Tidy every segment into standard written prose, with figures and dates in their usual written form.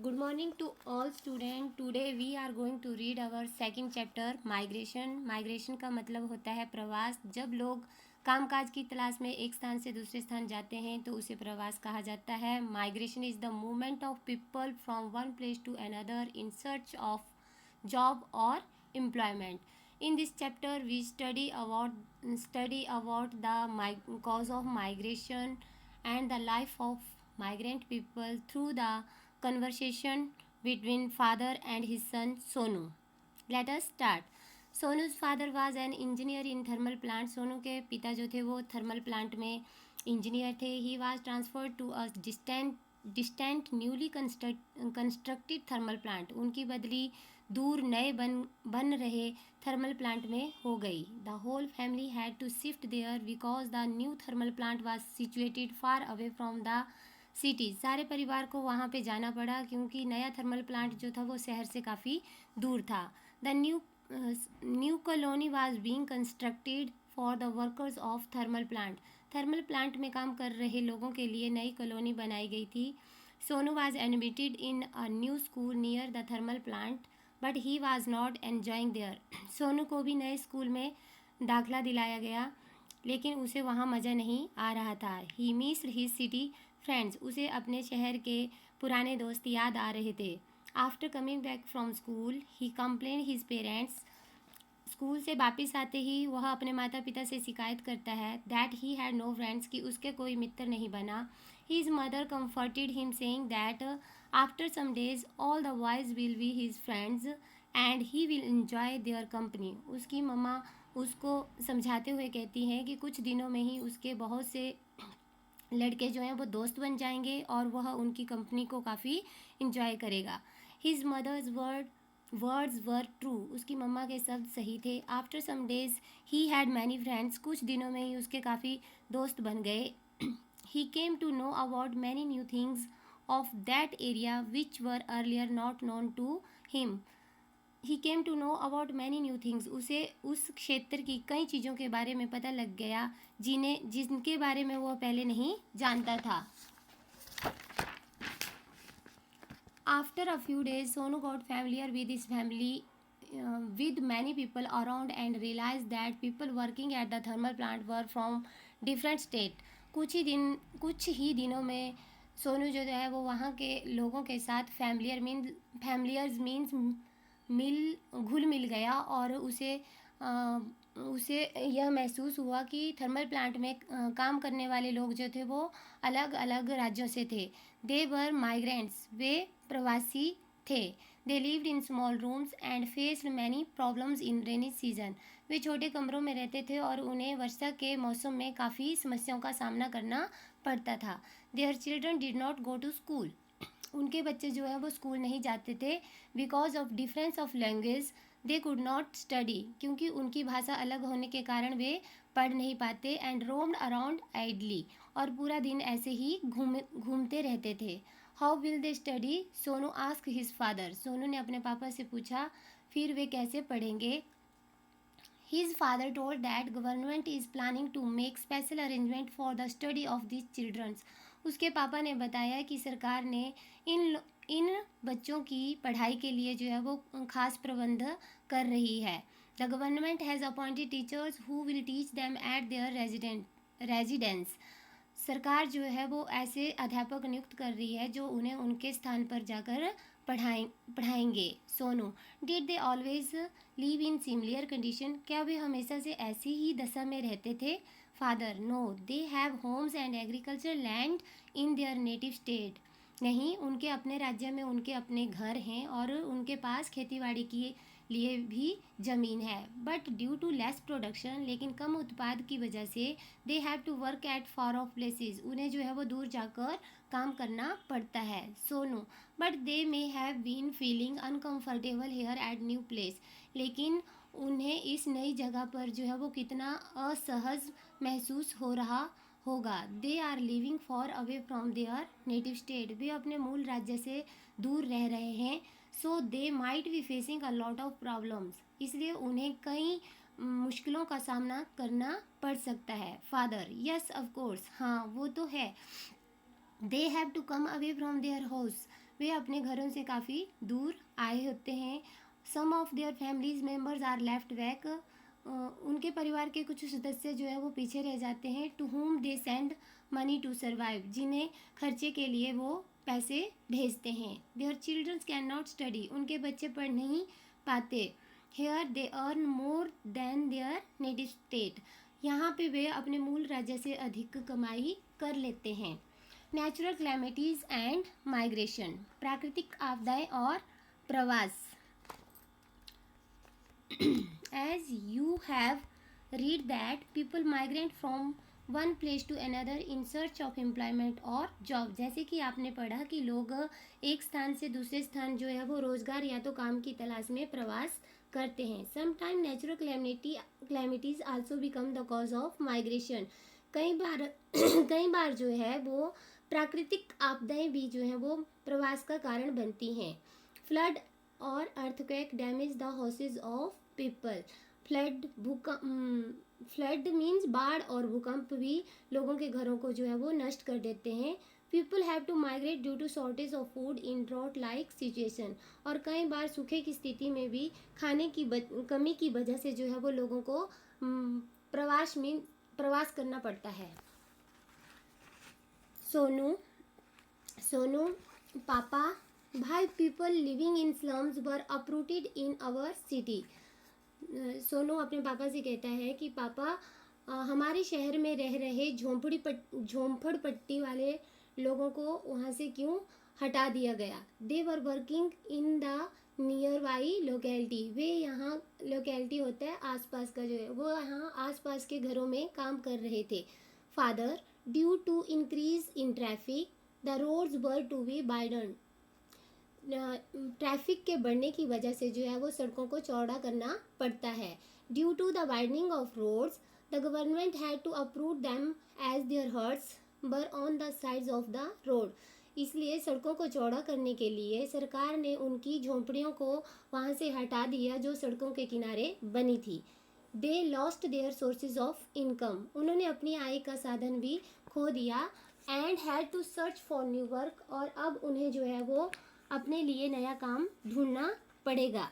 Good morning to all students. Today we are going to read our second chapter migration. Migration का मतलब होता है प्रवास. जब लोग कामकाज की तलाश में एक स्थान से दूसरे स्थान जाते हैं तो उसे प्रवास कहा जाता है. Migration is the movement of people from one place to another in search of job or employment. In this chapter we study about the cause of migration and the life of migrant people through the conversation between father and his son Sonu. Let us start. सोनू's father was an engineer in thermal plant. Sonu के पिता जो थे वो thermal plant में engineer थे. He was transferred to a distant newly constructed thermal plant. उनकी बदली दूर नए बन रहे थर्मल प्लांट में हो गई. The whole family had to shift there because the new thermal plant was situated far away from the city. सारे परिवार को वहाँ पे जाना पड़ा क्योंकि नया थर्मल प्लांट जो था वो शहर से काफ़ी दूर था. The new colony was being constructed for the workers of thermal plant. Thermal plant में काम कर रहे लोगों के लिए नई कॉलोनी बनाई गई थी. Sonu was admitted in a new school near the thermal plant but he was not enjoying there. Sonu को भी नए स्कूल में दाखिला दिलाया गया लेकिन उसे वहाँ मज़ा नहीं आ रहा था. He missed his city friends. उसे अपने शहर के पुराने दोस्त याद आ रहे थे. After coming back from school he complain his parents. School से वापस आते ही वह अपने माता पिता से शिकायत करता है that he had no friends कि उसके कोई मित्र नहीं बना. His mother comforted him saying that after some days all the boys will be his friends and he will enjoy their company. उसकी मम्मा उसको समझाते हुए कहती हैं कि कुछ दिनों में ही उसके बहुत से लड़के जो हैं वो दोस्त बन जाएंगे और वह उनकी कंपनी को काफ़ी इंजॉय करेगा. His mother's words were true. उसकी मम्मा के शब्द सही थे. After some days he had many friends. कुछ दिनों में ही उसके काफ़ी दोस्त बन गए. He came to know about many new things of that area which were earlier not known to him. He came to know about many new things. उसे उस क्षेत्र की कई चीज़ों के बारे में पता लग गया जिनके बारे में वो पहले नहीं जानता था. After a few days Sonu got familiar with his family with many people around and realized that people working at the thermal plant were from different state. कुछ ही दिनों में सोनू जो है वो वहाँ के लोगों के साथ फैमिलियर्स मीन्स घुल मिल गया और उसे यह महसूस हुआ कि थर्मल प्लांट में काम करने वाले लोग जो थे वो अलग अलग राज्यों से थे. दे वर माइग्रेंट्स. वे प्रवासी थे. They lived in small rooms and faced many problems in rainy season. वे छोटे कमरों में रहते थे और उन्हें वर्षा के मौसम में काफ़ी समस्याओं का सामना करना पड़ता था. Their children did not go to school. उनके बच्चे जो है वो स्कूल नहीं जाते थे. Because of difference of language they could not study. क्योंकि उनकी भाषा अलग होने के कारण वे पढ़ नहीं पाते. And roamed around ideally. और पूरा दिन ऐसे ही घूमते रहते थे. How will they study. Sonu ask his father. Sonu ने अपने पापा से पूछा फिर वे कैसे पढ़ेंगे. His father told that government is planning to make special arrangement for the study of these children. उसके पापा ने बताया कि सरकार ने इन बच्चों की पढ़ाई के लिए जो है वो खास प्रबंध कर रही है. The government has appointed teachers who will teach them at their residence. सरकार जो है वो ऐसे अध्यापक नियुक्त कर रही है जो उन्हें उनके स्थान पर जाकर पढ़ाएंगे. Sonu. Did they always live in similar condition. क्या वे हमेशा से ऐसी ही दशा में रहते थे. Father. No. They have homes and agriculture land in their native state. नहीं, उनके अपने राज्य में उनके अपने घर हैं और उनके पास खेतीबाड़ी के लिए भी ज़मीन है. But due to less production. लेकिन कम उत्पाद की वजह से they have to work at far off places. उन्हें जो है वो दूर जाकर काम करना पड़ता है. Sonu. But they may have been feeling uncomfortable here at new place. लेकिन उन्हें इस नई जगह पर जो है वो कितना असहज महसूस हो रहा होगा. They are living far away from their native state. वे अपने मूल राज्य से दूर रह रहे हैं. So they might be facing a lot of problems. इसलिए उन्हें कई मुश्किलों का सामना करना पड़ सकता है. फादर. Yes of course. हाँ वो तो है. They have to come away from their house, वे अपने घरों से काफ़ी दूर आए होते हैं। Some of their families members are left back, उनके परिवार के कुछ सदस्य जो है वो पीछे रह जाते हैं। To whom they send money to survive, जिन्हें खर्चे के लिए वो पैसे भेजते हैं। Their childrens can not study, उनके बच्चे पढ़ नहीं पाते। Here they earn more than their native state, यहाँ पे वे अपने मूल राज्य से अधिक कमाई कर लेते हैं। नेचुरल क्लैमिटीज़ एंड माइग्रेशन, प्राकृतिक आपदाएं और प्रवास। As you have read that people migrate from one place to another in search of employment और job, जैसे कि आपने पढ़ा कि लोग एक स्थान से दूसरे स्थान जो है वो रोजगार या तो काम की तलाश में प्रवास करते हैं। Sometime natural calamities also become the cause of migration, कई बार जो है वो प्राकृतिक आपदाएं भी जो है वो प्रवास का कारण बनती हैं। फ्लड और earthquake damage the houses of people, flood means बाढ़ और भूकंप भी लोगों के घरों को जो है वो नष्ट कर देते हैं। People have to migrate due to shortage of food in drought like situation, और कई बार सूखे की स्थिति में भी खाने की कमी की वजह से जो है वो लोगों को प्रवास करना पड़ता है। सोनू पापा, भाई people living in slums were uprooted in our city. Sonu अपने पापा से कहता है कि पापा हमारे शहर में रह रहे झोंपड़ पट्टी वाले लोगों को वहाँ से क्यों हटा दिया गया। They were working in the nearby locality, वे यहाँ लोकेलिटी होता है आसपास का जो है वो यहाँ आसपास के घरों में काम कर रहे थे। Father, due to increase in traffic the roads were to be widen, traffic के बढ़ने की वजह से जो है वो सड़कों को चौड़ा करना पड़ता है। Due to the widening of roads the government had to approve them as their huts were on the sides of the road, इसलिए सड़कों को चौड़ा करने के लिए सरकार ने उनकी झोंपड़ियों को वहाँ से हटा दिया जो सड़कों के किनारे बनी थी। They lost their sources of income, उन्होंने अपनी आय का साधन भी खो दिया। And had to search for new work, और अब उन्हें जो है वो अपने लिए नया काम ढूंढना पड़ेगा।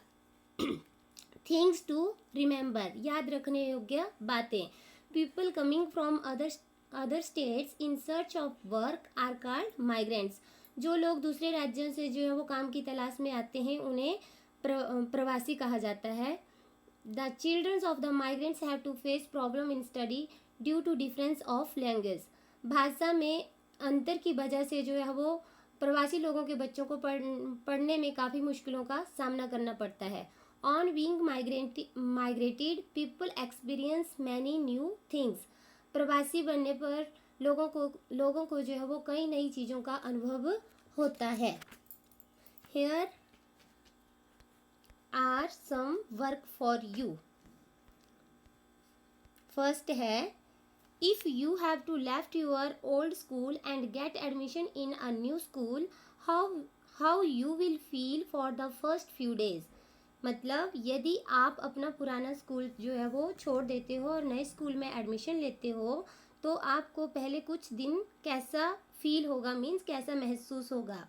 थिंग्स टू रिमेंबर, याद रखने योग्य बातें। People coming from other states in search of work are called migrants, जो लोग दूसरे राज्यों से जो है वो काम की तलाश में आते हैं उन्हें प्रवासी कहा जाता है। The childrens of the migrants have to face problem in study due to difference of language, भाषा में अंतर की वजह से जो है वो प्रवासी लोगों के बच्चों को पढ़ने में काफ़ी मुश्किलों का सामना करना पड़ता है। On being migrated people experience many new things, प्रवासी बनने पर लोगों को जो है वो कई नई चीज़ों का अनुभव होता है। Here are some work for you. First है, if you have to left your old school and get admission in a new school, how you will feel for the first few days, मतलब यदि आप अपना पुराना school जो है वो छोड़ देते हो और नए स्कूल में एडमिशन लेते हो तो आपको पहले कुछ दिन कैसा फील होगा, मीन्स कैसा महसूस होगा।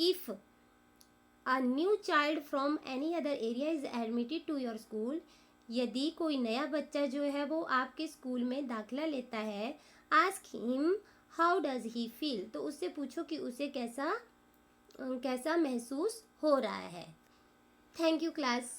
If a new child from any other area is admitted to your school, यदि कोई नया बच्चा जो है वो आपके स्कूल में दाखिला लेता है, ask him how does he feel, तो उससे पूछो कि उसे कैसा महसूस हो रहा है। Thank you class.